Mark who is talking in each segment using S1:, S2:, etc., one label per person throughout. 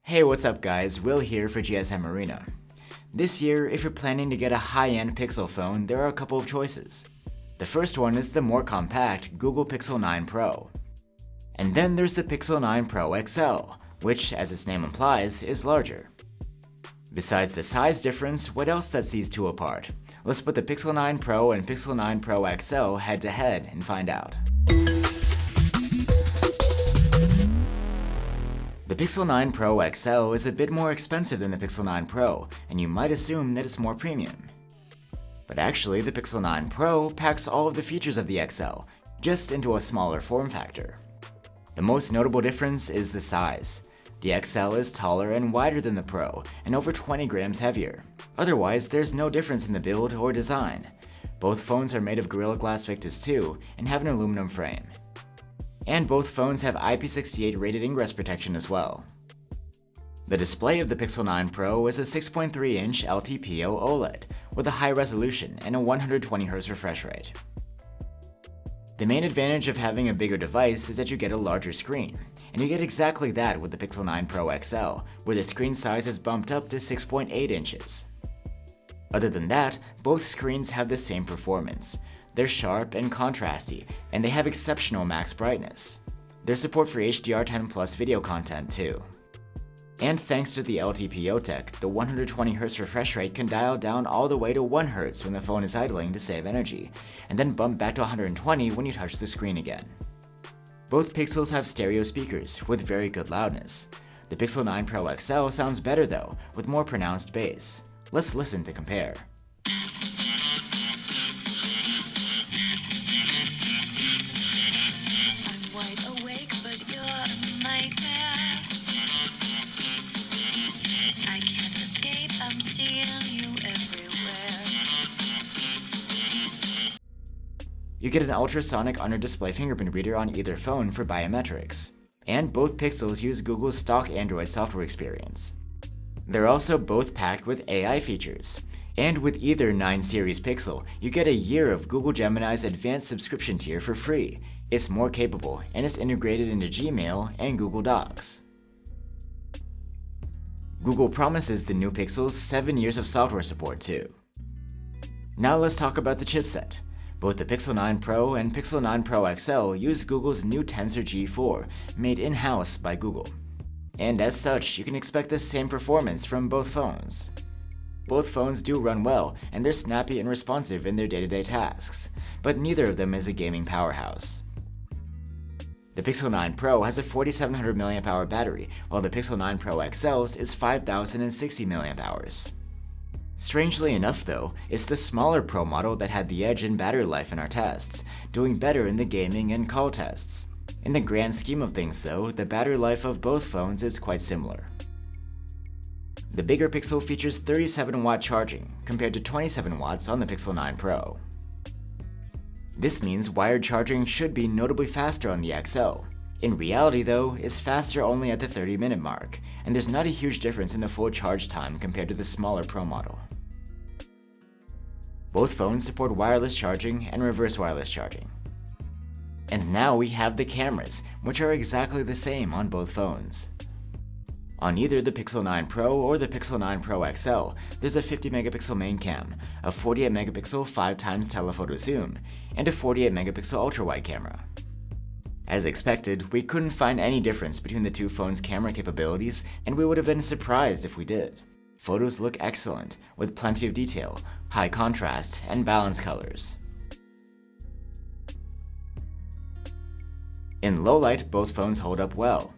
S1: Hey, what's up guys, Will here for GSM Arena. This year, if you're planning to get a high-end Pixel phone, there are a couple of choices. The first one is the more compact Google Pixel 9 Pro. And then there's the Pixel 9 Pro XL, which, as its name implies, is larger. Besides the size difference, what else sets these two apart? Let's put the Pixel 9 Pro and Pixel 9 Pro XL head-to-head and find out. The Pixel 9 Pro XL is a bit more expensive than the Pixel 9 Pro, and you might assume that it's more premium. But actually, the Pixel 9 Pro packs all of the features of the XL, just into a smaller form factor. The most notable difference is the size. The XL is taller and wider than the Pro, and over 20 grams heavier. Otherwise, there's no difference in the build or design. Both phones are made of Gorilla Glass Victus 2 and have an aluminum frame. And both phones have IP68 rated ingress protection as well. The display of the Pixel 9 Pro is a 6.3-inch LTPO OLED with a high resolution and a 120Hz refresh rate. The main advantage of having a bigger device is that you get a larger screen, and you get exactly that with the Pixel 9 Pro XL, where the screen size is bumped up to 6.8 inches. Other than that, both screens have the same performance. They're sharp and contrasty, and they have exceptional max brightness. There's support for HDR10 Plus video content too. And thanks to the LTPO tech, the 120Hz refresh rate can dial down all the way to 1 Hz when the phone is idling to save energy, and then bump back to 120 when you touch the screen again. Both Pixels have stereo speakers with very good loudness. The Pixel 9 Pro XL sounds better though, with more pronounced bass. Let's listen to compare. You get an ultrasonic under-display fingerprint reader on either phone for biometrics. And both Pixels use Google's stock Android software experience. They're also both packed with AI features. And with either 9 series Pixel, you get a year of Google Gemini's advanced subscription tier for free. It's more capable, and it's integrated into Gmail and Google Docs. Google promises the new Pixels 7 years of software support too. Now let's talk about the chipset. Both the Pixel 9 Pro and Pixel 9 Pro XL use Google's new Tensor G4, made in-house by Google. And as such, you can expect the same performance from both phones. Both phones do run well, and they're snappy and responsive in their day-to-day tasks, but neither of them is a gaming powerhouse. The Pixel 9 Pro has a 4700 mAh battery, while the Pixel 9 Pro XL's is 5060 mAh. Strangely enough though, it's the smaller Pro model that had the edge in battery life in our tests, doing better in the gaming and call tests. In the grand scheme of things though, the battery life of both phones is quite similar. The bigger Pixel features 37-watt charging, compared to 27 watts on the Pixel 9 Pro. This means wired charging should be notably faster on the XL. In reality though, it's faster only at the 30-minute mark, and there's not a huge difference in the full charge time compared to the smaller Pro model. Both phones support wireless charging and reverse wireless charging. And now we have the cameras, which are exactly the same on both phones. On either the Pixel 9 Pro or the Pixel 9 Pro XL, there's a 50-megapixel main cam, a 48-megapixel 5x telephoto zoom, and a 48-megapixel ultra-wide camera. As expected, we couldn't find any difference between the two phones' camera capabilities, and we would have been surprised if we did. Photos look excellent, with plenty of detail, high contrast, and balanced colors. In low light, both phones hold up well.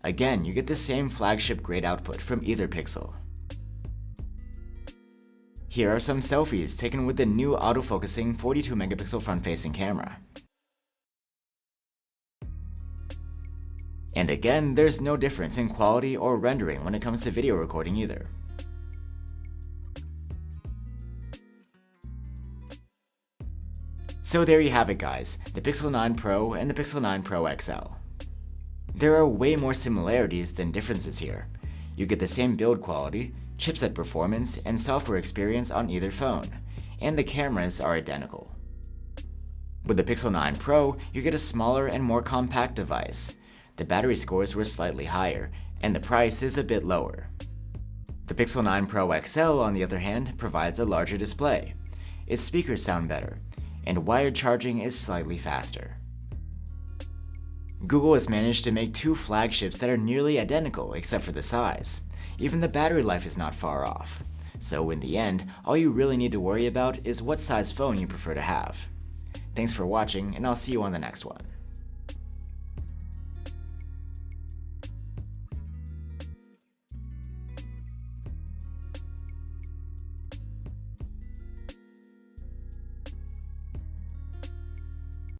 S1: Again, you get the same flagship-grade output from either Pixel. Here are some selfies taken with the new autofocusing 42-megapixel front-facing camera. And again, there's no difference in quality or rendering when it comes to video recording either. So there you have it guys, the Pixel 9 Pro and the Pixel 9 Pro XL. There are way more similarities than differences here. You get the same build quality, chipset performance, and software experience on either phone, and the cameras are identical. With the Pixel 9 Pro, you get a smaller and more compact device. The battery scores were slightly higher, and the price is a bit lower. The Pixel 9 Pro XL, on the other hand, provides a larger display, its speakers sound better, and wired charging is slightly faster. Google has managed to make two flagships that are nearly identical except for the size. Even the battery life is not far off. So in the end, all you really need to worry about is what size phone you prefer to have. Thanks for watching, and I'll see you on the next one.